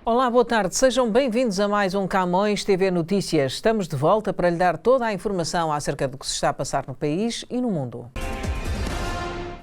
Olá, boa tarde. Sejam bem-vindos a mais um Camões TV Notícias. Estamos de volta para lhe dar toda a informação acerca do que se está a passar no país e no mundo.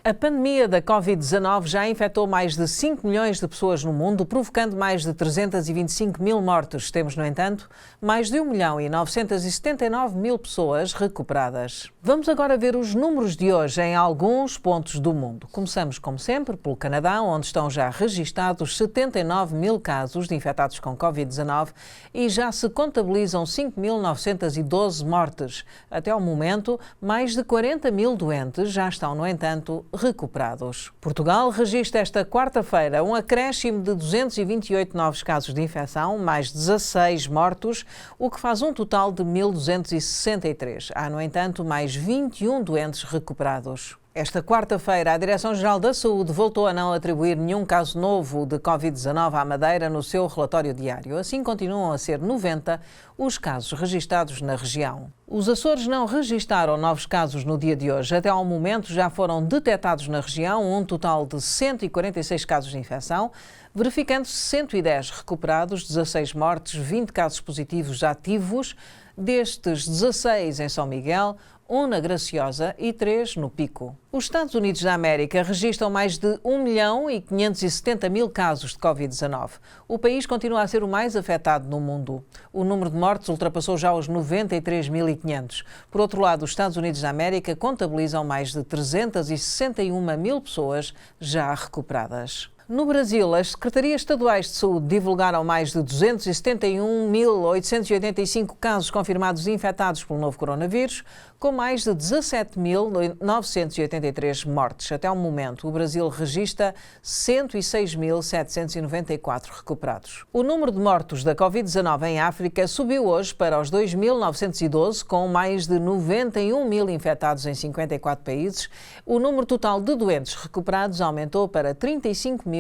A pandemia da Covid-19 já infectou mais de 5 milhões de pessoas no mundo, provocando mais de 325 mil mortos. Temos, no entanto, mais de 1 milhão e 979 mil pessoas recuperadas. Vamos agora ver os números de hoje em alguns pontos do mundo. Começamos, como sempre, pelo Canadá, onde estão já registados 79 mil casos de infectados com Covid-19 e já se contabilizam 5.912 mortes. Até ao momento, mais de 40 mil doentes já estão, no entanto, recuperados. Portugal registra esta quarta-feira um acréscimo de 228 novos casos de infecção, mais 16 mortos, o que faz um total de 1.263. Há, no entanto, mais 21 doentes recuperados. Esta quarta-feira, a Direção-Geral da Saúde voltou a não atribuir nenhum caso novo de Covid-19 à Madeira no seu relatório diário. Assim, continuam a ser 90 os casos registados na região. Os Açores não registaram novos casos no dia de hoje. Até ao momento, já foram detectados na região um total de 146 casos de infecção, verificando-se 110 recuperados, 16 mortes, 20 casos positivos ativos, destes 16 em São Miguel, 1 na Graciosa e 3 no Pico. Os Estados Unidos da América registram mais de 1 milhão e 570 mil casos de Covid-19. O país continua a ser o mais afetado no mundo. O número de mortes ultrapassou já os 93.500. Por outro lado, os Estados Unidos da América contabilizam mais de 361 mil pessoas já recuperadas. No Brasil, as Secretarias Estaduais de Saúde divulgaram mais de 271.885 casos confirmados infectados pelo novo coronavírus, com mais de 17.983 mortes. Até ao momento, o Brasil registra 106.794 recuperados. O número de mortos da Covid-19 em África subiu hoje para os 2.912, com mais de 91 mil infectados em 54 países. O número total de doentes recuperados aumentou para 35.808.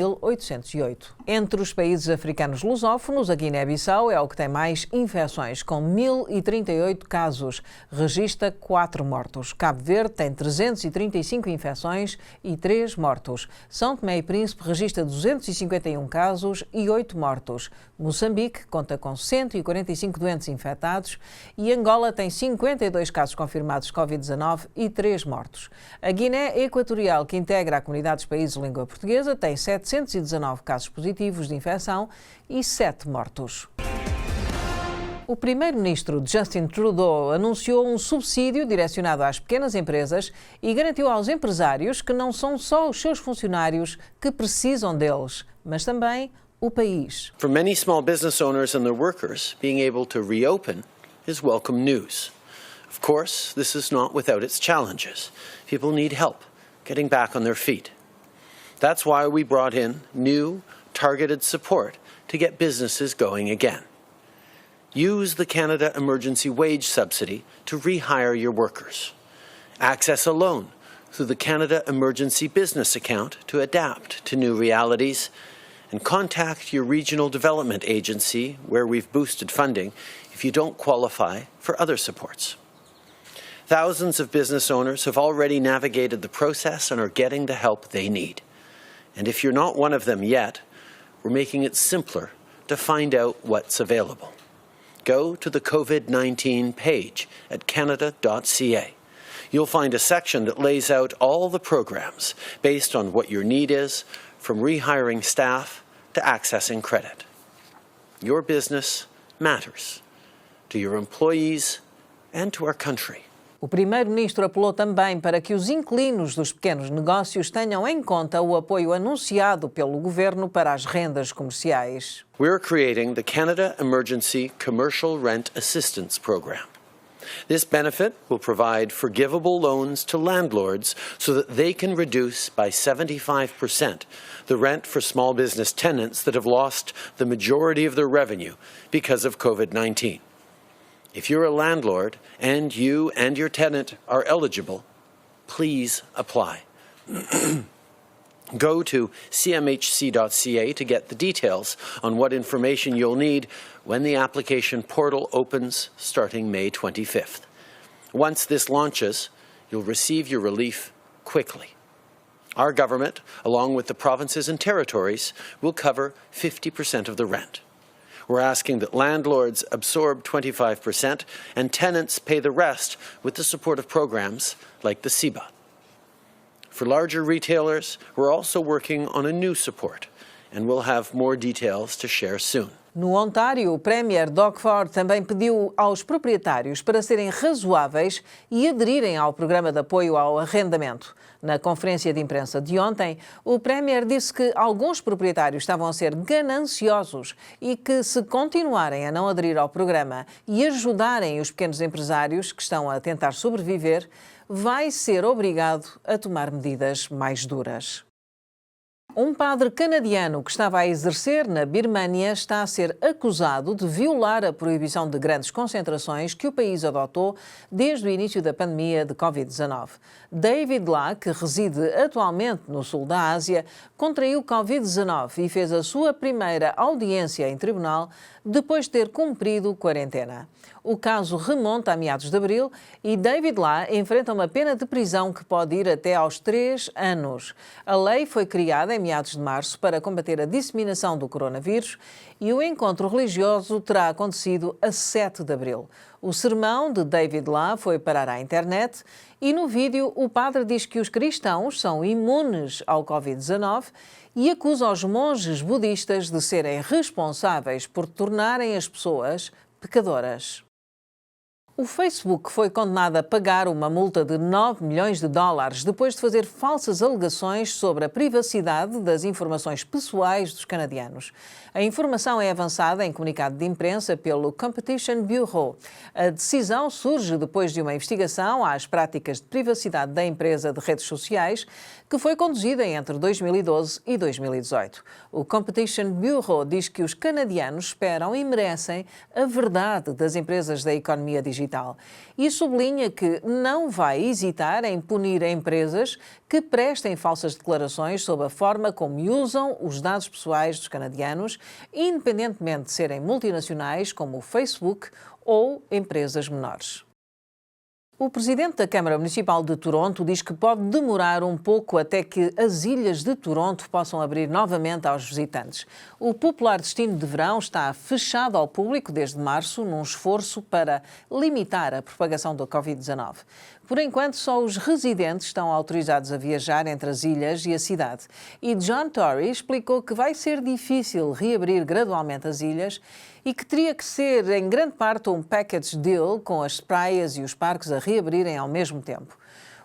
Entre os países africanos lusófonos, a Guiné-Bissau é o que tem mais infecções, com 1.038 casos. Registra 4 mortos. Cabo Verde tem 335 infecções e 3 mortos. São Tomé e Príncipe registra 251 casos e 8 mortos. Moçambique conta com 145 doentes infectados e Angola tem 52 casos confirmados de Covid-19 e 3 mortos. A Guiné Equatorial, que integra a comunidade dos países de língua portuguesa, tem 719 casos positivos de infecção e 7 mortos. O primeiro-ministro Justin Trudeau anunciou um subsídio direcionado às pequenas empresas e garantiu aos empresários que não são só os seus funcionários que precisam deles, mas também o país. For many small business owners and their workers, being able to reopen is welcome news. Of course, this is not without its challenges. People need help getting back on their feet. That's why we brought in new, targeted support to get businesses going again. Use the Canada Emergency Wage Subsidy to rehire your workers. Access a loan through the Canada Emergency Business Account to adapt to new realities. And contact your regional development agency, where we've boosted funding, if you don't qualify for other supports. Thousands of business owners have already navigated the process and are getting the help they need. And if you're not one of them yet, we're making it simpler to find out what's available. Go to the COVID-19 page at canada.ca. You'll find a section that lays out all the programs based on what your need is, from rehiring staff to accessing credit. Your business matters to your employees and to our country. O primeiro-ministro apelou também para que os inquilinos dos pequenos negócios tenham em conta o apoio anunciado pelo governo para as rendas comerciais. We're creating the Canada Emergency Commercial Rent Assistance Program. This benefit will provide forgivable loans to landlords so that they can reduce by 75% the rent for small business tenants that have lost the majority of their revenue because of COVID-19. If you're a landlord and you and your tenant are eligible, please apply. Go to cmhc.ca to get the details on what information you'll need when the application portal opens starting May 25th. Once this launches, you'll receive your relief quickly. Our government, along with the provinces and territories, will cover 50% of the rent. We're asking that landlords absorb 25% and tenants pay the rest with the support of programs like the CEBA. For larger retailers, we're also working on a new support, and we'll have more details to share soon. No Ontário, o Premier Doug Ford também pediu aos proprietários para serem razoáveis e aderirem ao programa de apoio ao arrendamento. Na conferência de imprensa de ontem, o Premier disse que alguns proprietários estavam a ser gananciosos e que, se continuarem a não aderir ao programa e ajudarem os pequenos empresários que estão a tentar sobreviver, vai ser obrigado a tomar medidas mais duras. Um padre canadiano que estava a exercer na Birmânia está a ser acusado de violar a proibição de grandes concentrações que o país adotou desde o início da pandemia de Covid-19. David La, que reside atualmente no sul da Ásia, contraiu Covid-19 e fez a sua primeira audiência em tribunal depois de ter cumprido quarentena. O caso remonta a meados de abril e David La enfrenta uma pena de prisão que pode ir até aos 3 anos. A lei foi criada em meados de março para combater a disseminação do coronavírus e o encontro religioso terá acontecido a 7 de abril. O sermão de David La foi parar à internet e no vídeo o padre diz que os cristãos são imunes ao Covid-19 e acusa os monges budistas de serem responsáveis por tornarem as pessoas pecadoras. O Facebook foi condenado a pagar uma multa de 9 milhões de dólares depois de fazer falsas alegações sobre a privacidade das informações pessoais dos canadianos. A informação é avançada em comunicado de imprensa pelo Competition Bureau. A decisão surge depois de uma investigação às práticas de privacidade da empresa de redes sociais que foi conduzida entre 2012 e 2018. O Competition Bureau diz que os canadianos esperam e merecem a verdade das empresas da economia digital e sublinha que não vai hesitar em punir empresas que prestem falsas declarações sobre a forma como usam os dados pessoais dos canadianos, independentemente de serem multinacionais como o Facebook ou empresas menores. O presidente da Câmara Municipal de Toronto diz que pode demorar um pouco até que as ilhas de Toronto possam abrir novamente aos visitantes. O popular destino de verão está fechado ao público desde março, num esforço para limitar a propagação da Covid-19. Por enquanto, só os residentes estão autorizados a viajar entre as ilhas e a cidade. E John Tory explicou que vai ser difícil reabrir gradualmente as ilhas e que teria que ser, em grande parte, um package deal com as praias e os parques a reabrirem ao mesmo tempo.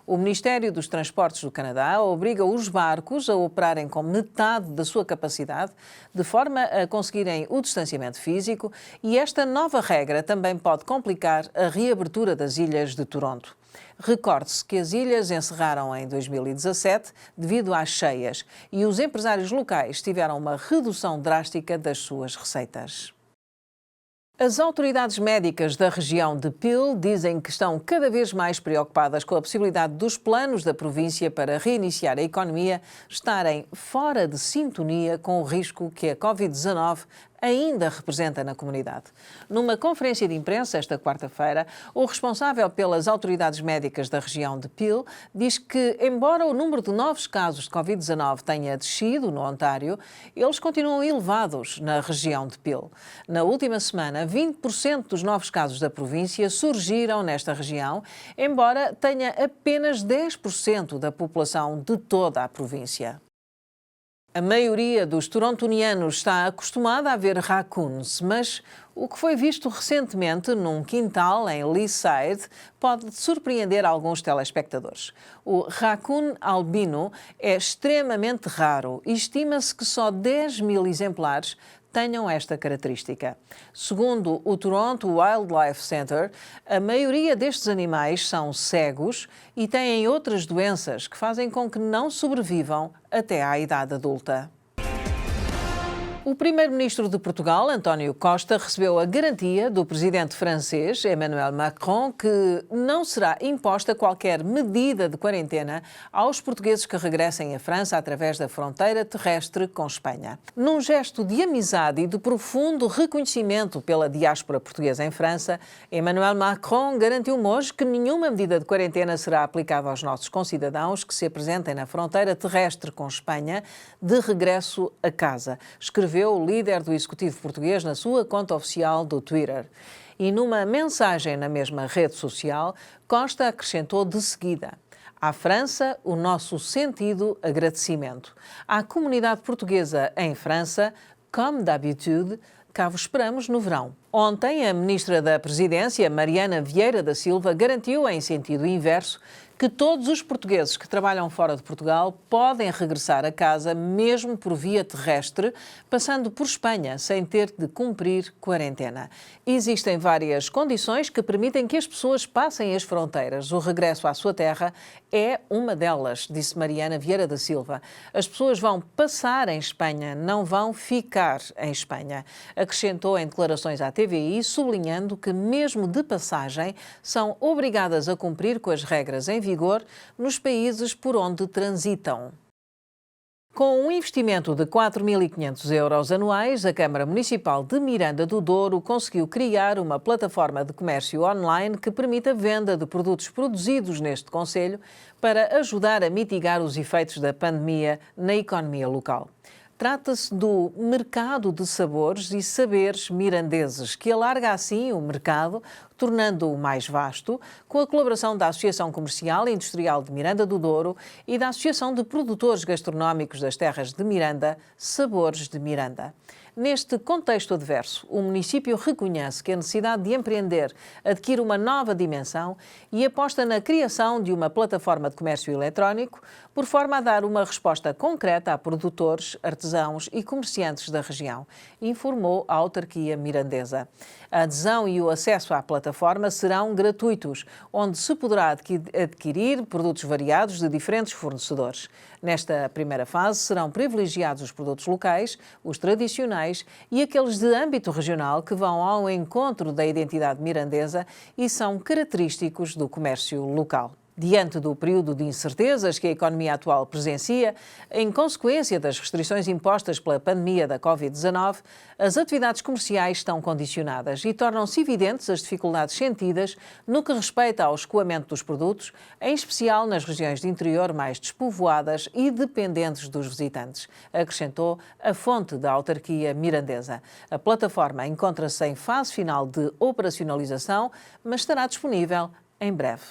O Ministério dos Transportes do Canadá obriga os barcos a operarem com metade da sua capacidade, de forma a conseguirem o distanciamento físico, e esta nova regra também pode complicar a reabertura das ilhas de Toronto. Recorde-se que as ilhas encerraram em 2017 devido às cheias e os empresários locais tiveram uma redução drástica das suas receitas. As autoridades médicas da região de Peel dizem que estão cada vez mais preocupadas com a possibilidade dos planos da província para reiniciar a economia estarem fora de sintonia com o risco que a Covid-19 ainda representa na comunidade. Numa conferência de imprensa esta quarta-feira, o responsável pelas autoridades médicas da região de Peel diz que, embora o número de novos casos de Covid-19 tenha descido no Ontário, eles continuam elevados na região de Peel. Na última semana, 20% dos novos casos da província surgiram nesta região, embora tenha apenas 10% da população de toda a província. A maioria dos torontonianos está acostumada a ver raccoons, mas o que foi visto recentemente num quintal em Leaside pode surpreender alguns telespectadores. O raccoon albino é extremamente raro e estima-se que só 10 mil exemplares tenham esta característica. Segundo o Toronto Wildlife Center, a maioria destes animais são cegos e têm outras doenças que fazem com que não sobrevivam até à idade adulta. O primeiro-ministro de Portugal, António Costa, recebeu a garantia do presidente francês, Emmanuel Macron, que não será imposta qualquer medida de quarentena aos portugueses que regressem à França através da fronteira terrestre com Espanha. Num gesto de amizade e de profundo reconhecimento pela diáspora portuguesa em França, Emmanuel Macron garantiu-me hoje que nenhuma medida de quarentena será aplicada aos nossos concidadãos que se apresentem na fronteira terrestre com Espanha de regresso a casa. Escreveu escreveu o líder do Executivo português na sua conta oficial do Twitter. E numa mensagem na mesma rede social, Costa acrescentou de seguida: à França, o nosso sentido agradecimento. À comunidade portuguesa em França, comme d'habitude, cá vos esperamos no verão. Ontem, a ministra da Presidência, Mariana Vieira da Silva, garantiu, em sentido inverso, que todos os portugueses que trabalham fora de Portugal podem regressar a casa mesmo por via terrestre, passando por Espanha, sem ter de cumprir quarentena. Existem várias condições que permitem que as pessoas passem as fronteiras. O regresso à sua terra é uma delas, disse Mariana Vieira da Silva. As pessoas vão passar em Espanha, não vão ficar em Espanha. Acrescentou em declarações à TVI, sublinhando que, mesmo de passagem, são obrigadas a cumprir com as regras em vigor nos países por onde transitam. Com um investimento de 4.500 euros anuais, a Câmara Municipal de Miranda do Douro conseguiu criar uma plataforma de comércio online que permite a venda de produtos produzidos neste concelho para ajudar a mitigar os efeitos da pandemia na economia local. Trata-se do Mercado de Sabores e Saberes Mirandeses, que alarga assim o mercado, tornando-o mais vasto, com a colaboração da Associação Comercial e Industrial de Miranda do Douro e da Associação de Produtores Gastronómicos das Terras de Miranda, Sabores de Miranda. Neste contexto adverso, o município reconhece que a necessidade de empreender adquire uma nova dimensão e aposta na criação de uma plataforma de comércio eletrónico, por forma a dar uma resposta concreta a produtores, artesãos e comerciantes da região, informou a autarquia mirandesa. A adesão e o acesso à plataforma serão gratuitos, onde se poderá adquirir produtos variados de diferentes fornecedores. Nesta primeira fase serão privilegiados os produtos locais, os tradicionais e aqueles de âmbito regional que vão ao encontro da identidade mirandesa e são característicos do comércio local. Diante do período de incertezas que a economia atual presencia, em consequência das restrições impostas pela pandemia da Covid-19, as atividades comerciais estão condicionadas e tornam-se evidentes as dificuldades sentidas no que respeita ao escoamento dos produtos, em especial nas regiões de interior mais despovoadas e dependentes dos visitantes, acrescentou a fonte da autarquia mirandesa. A plataforma encontra-se em fase final de operacionalização, mas estará disponível em breve.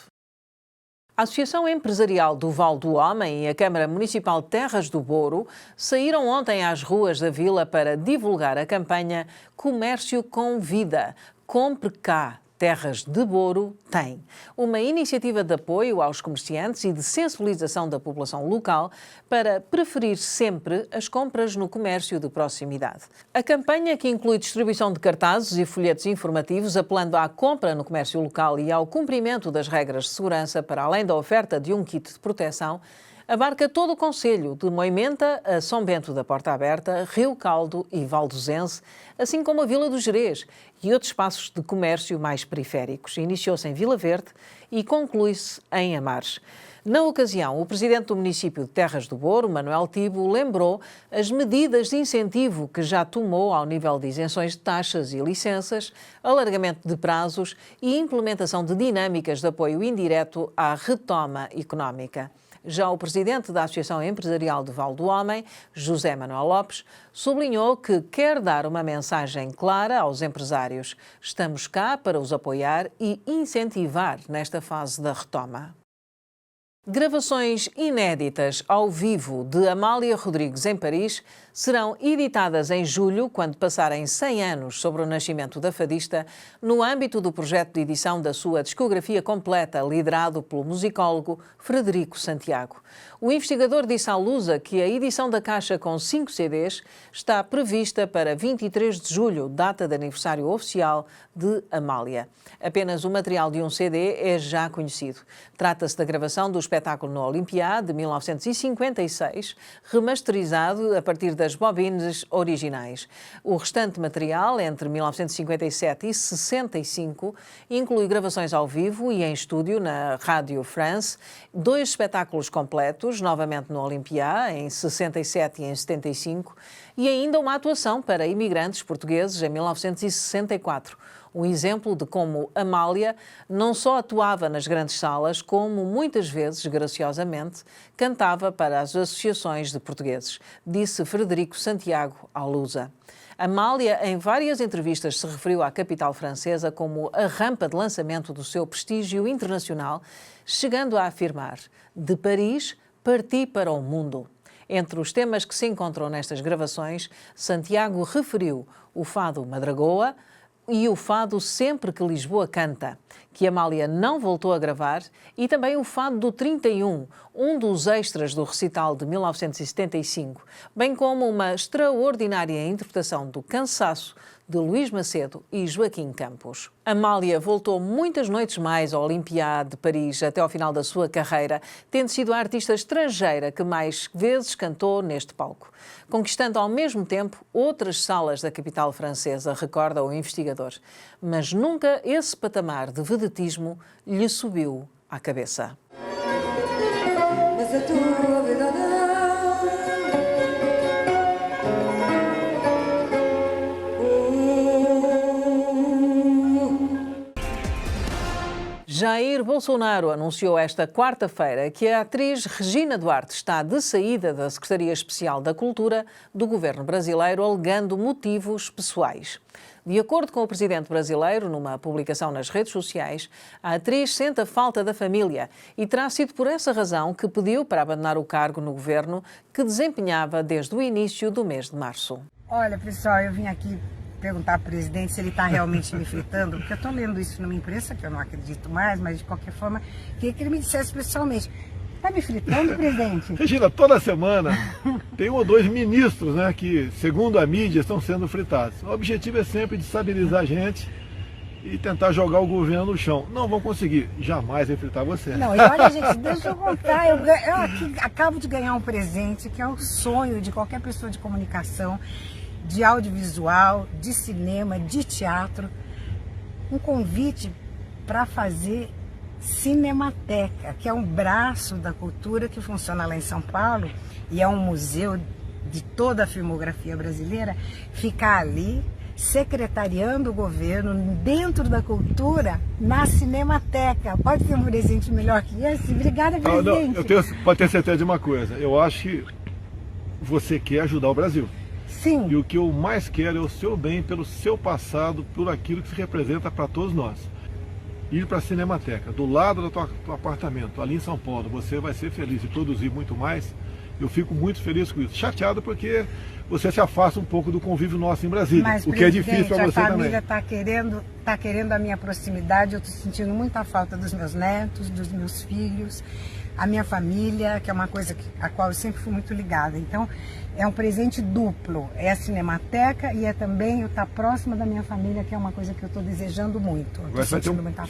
A Associação Empresarial do Val do Homem e a Câmara Municipal de Terras do Douro saíram ontem às ruas da vila para divulgar a campanha Comércio com Vida. Compre cá. Terras de Douro tem uma iniciativa de apoio aos comerciantes e de sensibilização da população local para preferir sempre as compras no comércio de proximidade. A campanha, que inclui distribuição de cartazes e folhetos informativos apelando à compra no comércio local e ao cumprimento das regras de segurança, para além da oferta de um kit de proteção, abarca todo o concelho, de Moimenta a São Bento da Porta Aberta, Rio Caldo e Valdozense, assim como a Vila do Gerês e outros espaços de comércio mais periféricos. Iniciou-se em Vila Verde e conclui-se em Amares. Na ocasião, o presidente do município de Terras do Douro, Manuel Tibo, lembrou as medidas de incentivo que já tomou ao nível de isenções de taxas e licenças, alargamento de prazos e implementação de dinâmicas de apoio indireto à retoma económica. Já o presidente da Associação Empresarial de Val do Homem, José Manuel Lopes, sublinhou que quer dar uma mensagem clara aos empresários. Estamos cá para os apoiar e incentivar nesta fase da retoma. Gravações inéditas ao vivo de Amália Rodrigues em Paris serão editadas em julho, quando passarem 100 anos sobre o nascimento da fadista, no âmbito do projeto de edição da sua discografia completa, liderado pelo musicólogo Frederico Santiago. O investigador disse à Lusa que a edição da caixa com 5 CDs está prevista para 23 de julho, data de aniversário oficial de Amália. Apenas o material de um CD é já conhecido. Trata-se da gravação do espetáculo no Olimpiá, de 1956, remasterizado a partir das bobines originais. O restante material, entre 1957 e 65, inclui gravações ao vivo e em estúdio na Rádio France, 2 espetáculos completos, Campos, novamente no Olimpiá, em 67 e em 75, e ainda uma atuação para imigrantes portugueses em 1964. Um exemplo de como Amália não só atuava nas grandes salas, como muitas vezes, graciosamente, cantava para as associações de portugueses, disse Frederico Santiago à Lusa. Amália, em várias entrevistas, se referiu à capital francesa como a rampa de lançamento do seu prestígio internacional, chegando a afirmar: de Paris, parti para o mundo. Entre os temas que se encontram nestas gravações, Santiago referiu o fado Madragoa e o fado Sempre que Lisboa Canta, que Amália não voltou a gravar, e também o fado do 31, um dos extras do recital de 1975, bem como uma extraordinária interpretação do Cansaço, de Luís Macedo e Joaquim Campos. Amália voltou muitas noites mais ao Olimpiá de Paris até ao final da sua carreira, tendo sido a artista estrangeira que mais vezes cantou neste palco, conquistando ao mesmo tempo outras salas da capital francesa, recorda o investigador. Mas nunca esse patamar de vedetismo lhe subiu à cabeça. Jair Bolsonaro anunciou esta quarta-feira que a atriz Regina Duarte está de saída da Secretaria Especial da Cultura do governo brasileiro, alegando motivos pessoais. De acordo com o presidente brasileiro, numa publicação nas redes sociais, a atriz sente a falta da família e terá sido por essa razão que pediu para abandonar o cargo no governo que desempenhava desde o início do mês de março. Olha, pessoal, eu vim aqui perguntar ao presidente se ele está realmente me fritando, porque eu estou lendo isso numa imprensa, que eu não acredito mais, mas de qualquer forma, queria que ele me dissesse pessoalmente: está me fritando, presidente? Regina, toda semana tem um ou dois ministros, né, que, segundo a mídia, estão sendo fritados. O objetivo é sempre destabilizar a gente e tentar jogar o governo no chão. Não vão conseguir, jamais vai fritar você. Não, e olha, gente, deixa eu contar, eu aqui acabo de ganhar um presente que é o sonho de qualquer pessoa de comunicação, de audiovisual, de cinema, de teatro, um convite para fazer Cinemateca, que é um braço da cultura que funciona lá em São Paulo e é um museu de toda a filmografia brasileira. Ficar ali, secretariando o governo dentro da cultura, na Cinemateca. Pode ter um presente melhor que esse? Obrigada, presidente. Pode ter certeza de uma coisa, eu acho que você quer ajudar o Brasil. Sim. E o que eu mais quero é o seu bem pelo seu passado, por aquilo que se representa para todos nós. Ir para a Cinemateca, do lado do teu apartamento, ali em São Paulo, você vai ser feliz e produzir muito mais. Eu fico muito feliz com isso. Chateado porque você se afasta um pouco do convívio nosso em Brasília, mas, o que é difícil para você também. A família está querendo a minha proximidade, eu estou sentindo muita falta dos meus netos, dos meus filhos, a minha família, que é uma coisa a qual eu sempre fui muito ligada. Então, é um presente duplo, é a Cinemateca e é também eu estar próxima da minha família, que é uma coisa que eu estou desejando muito. Você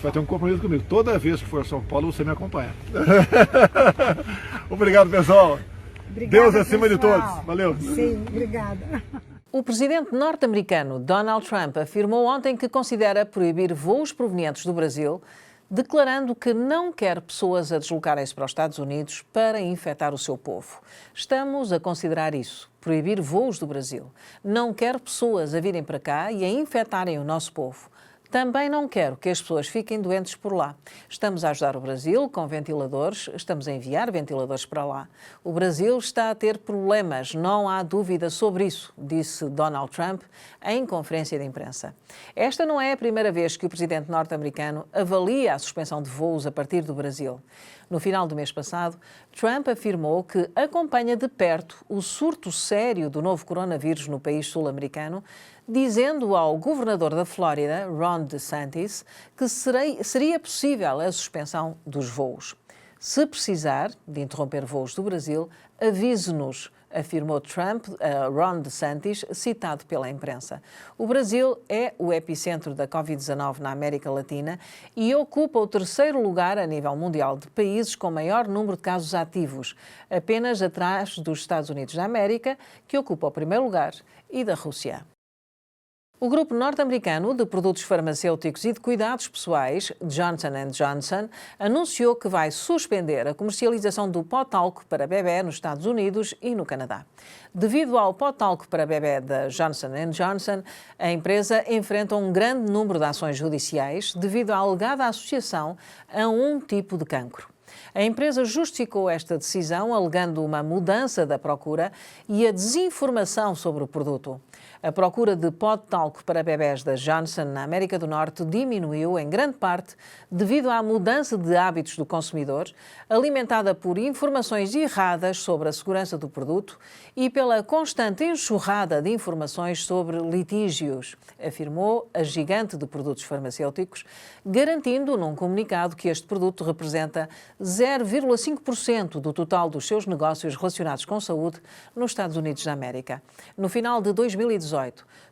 vai ter um compromisso comigo. Toda vez que for a São Paulo, você me acompanha. Obrigado, pessoal. Obrigada, Deus acima de todos. Valeu. Sim, obrigada. O presidente norte-americano Donald Trump afirmou ontem que considera proibir voos provenientes do Brasil, declarando que não quer pessoas a deslocarem-se para os Estados Unidos para infectar o seu povo. Estamos a considerar isso, proibir voos do Brasil. Não quer pessoas a virem para cá e a infectarem o nosso povo. Também não quero que as pessoas fiquem doentes por lá. Estamos a ajudar o Brasil com ventiladores, estamos a enviar ventiladores para lá. O Brasil está a ter problemas, não há dúvida sobre isso, disse Donald Trump em conferência de imprensa. Esta não é a primeira vez que o presidente norte-americano avalia a suspensão de voos a partir do Brasil. No final do mês passado, Trump afirmou que acompanha de perto o surto sério do novo coronavírus no país sul-americano, dizendo ao governador da Flórida, Ron DeSantis, que seria possível a suspensão dos voos. Se precisar de interromper voos do Brasil, avise-nos, afirmou Trump a Ron DeSantis, citado pela imprensa. O Brasil é o epicentro da Covid-19 na América Latina e ocupa o terceiro lugar a nível mundial de países com maior número de casos ativos, apenas atrás dos Estados Unidos da América, que ocupa o primeiro lugar, e da Rússia. O grupo norte-americano de produtos farmacêuticos e de cuidados pessoais, Johnson & Johnson, anunciou que vai suspender a comercialização do pó talco para bebê nos Estados Unidos e no Canadá. Devido ao pó talco para bebê da Johnson & Johnson, a empresa enfrenta um grande número de ações judiciais devido à alegada associação a um tipo de cancro. A empresa justificou esta decisão alegando uma mudança da procura e a desinformação sobre o produto. A procura de pó de talco para bebés da Johnson na América do Norte diminuiu em grande parte devido à mudança de hábitos do consumidor, alimentada por informações erradas sobre a segurança do produto e pela constante enxurrada de informações sobre litígios, afirmou a gigante de produtos farmacêuticos, garantindo num comunicado que este produto representa 0,5% do total dos seus negócios relacionados com saúde nos Estados Unidos da América. No final de 2018,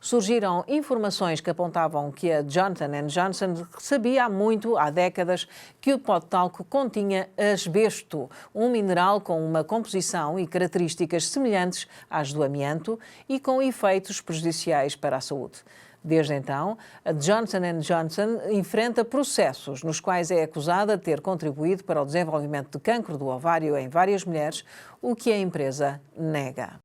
surgiram informações que apontavam que a Johnson & Johnson sabia há décadas, que o pó de talco continha asbesto, um mineral com uma composição e características semelhantes às do amianto e com efeitos prejudiciais para a saúde. Desde então, a Johnson & Johnson enfrenta processos nos quais é acusada de ter contribuído para o desenvolvimento de cancro do ovário em várias mulheres, o que a empresa nega.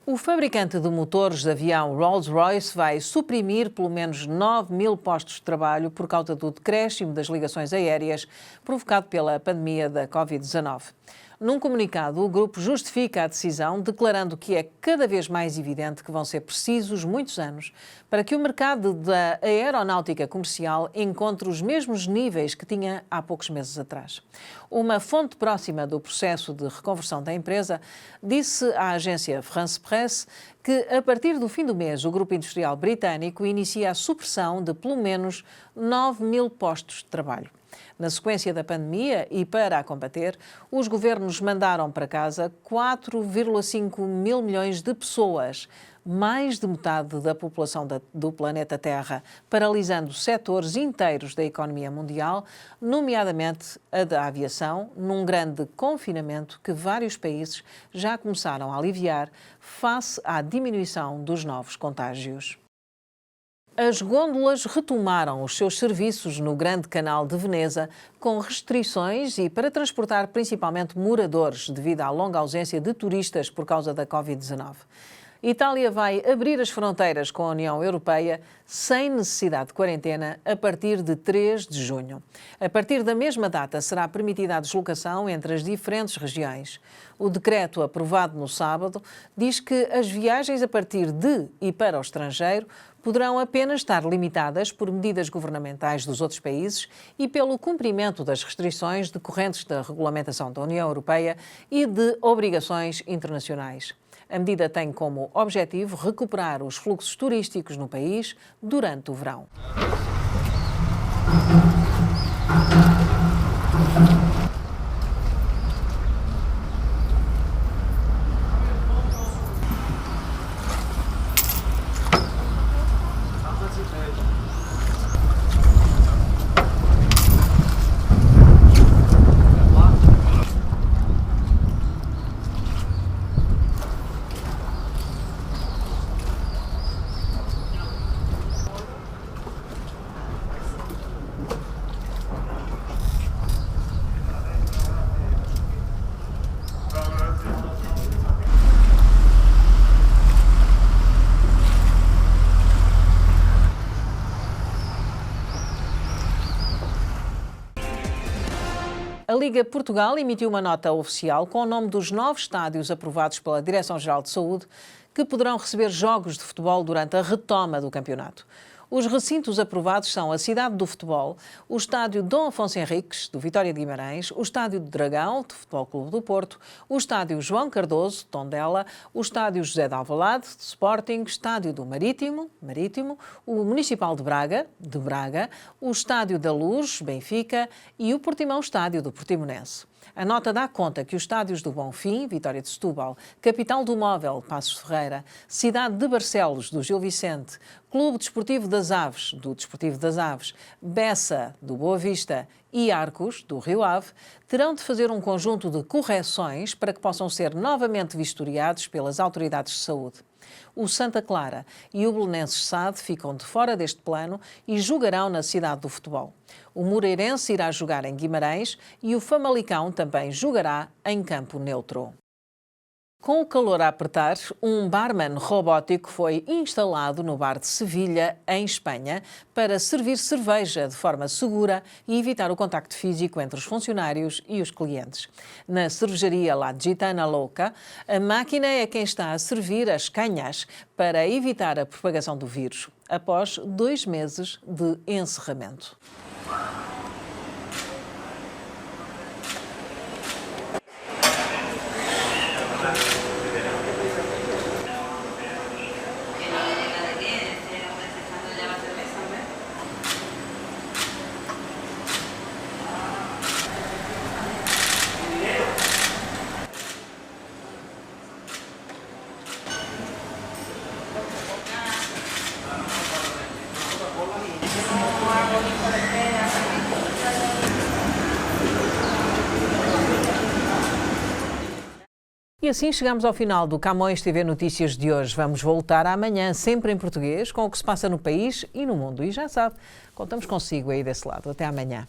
O fabricante de motores de avião Rolls-Royce vai suprimir pelo menos 9.000 postos de trabalho por causa do decréscimo das ligações aéreas provocado pela pandemia da Covid-19. Num comunicado, o grupo justifica a decisão, declarando que é cada vez mais evidente que vão ser precisos muitos anos para que o mercado da aeronáutica comercial encontre os mesmos níveis que tinha há poucos meses atrás. Uma fonte próxima do processo de reconversão da empresa disse à agência France Presse que, a partir do fim do mês, o grupo industrial britânico inicia a supressão de pelo menos 9.000 postos de trabalho. Na sequência da pandemia e para a combater, os governos mandaram para casa 4,5 mil milhões de pessoas, mais de metade da população do planeta Terra, paralisando setores inteiros da economia mundial, nomeadamente a da aviação, num grande confinamento que vários países já começaram a aliviar face à diminuição dos novos contágios. As gôndolas retomaram os seus serviços no Grande Canal de Veneza, com restrições e para transportar principalmente moradores devido à longa ausência de turistas por causa da Covid-19. Itália vai abrir as fronteiras com a União Europeia sem necessidade de quarentena a partir de 3 de junho. A partir da mesma data será permitida a deslocação entre as diferentes regiões. O decreto aprovado no sábado diz que as viagens a partir de e para o estrangeiro poderão apenas estar limitadas por medidas governamentais dos outros países e pelo cumprimento das restrições decorrentes da regulamentação da União Europeia e de obrigações internacionais. A medida tem como objetivo recuperar os fluxos turísticos no país durante o verão. A Liga Portugal emitiu uma nota oficial com o nome dos 9 estádios aprovados pela Direção-Geral de Saúde que poderão receber jogos de futebol durante a retoma do campeonato. Os recintos aprovados são a Cidade do Futebol, o Estádio Dom Afonso Henriques, do Vitória de Guimarães, o Estádio do Dragão, do Futebol Clube do Porto, o Estádio João Cardoso, de Tondela, o Estádio José de Alvalade, de Sporting, o Estádio do Marítimo, o Municipal de Braga, o Estádio da Luz, Benfica, e o Portimão Estádio do Portimonense. A nota dá conta que os estádios do Bonfim, Vitória de Setúbal, Capital do Móvel, Passos Ferreira, Cidade de Barcelos, do Gil Vicente, Clube Desportivo das Aves, do Desportivo das Aves, Bessa, do Boa Vista e Arcos, do Rio Ave, terão de fazer um conjunto de correções para que possam ser novamente vistoriados pelas autoridades de saúde. O Santa Clara e o Belenenses SAD ficam de fora deste plano e jogarão na cidade do futebol. O Moreirense irá jogar em Guimarães e o Famalicão também jogará em campo neutro. Com o calor a apertar, um barman robótico foi instalado no bar de Sevilha, em Espanha, para servir cerveja de forma segura e evitar o contacto físico entre os funcionários e os clientes. Na cervejaria La Gitana Louca, a máquina é quem está a servir as canhas para evitar a propagação do vírus, após 2 meses de encerramento. E assim chegamos ao final do Camões TV Notícias de hoje. Vamos voltar amanhã, sempre em português, com o que se passa no país e no mundo. E já sabe, contamos consigo aí desse lado. Até amanhã.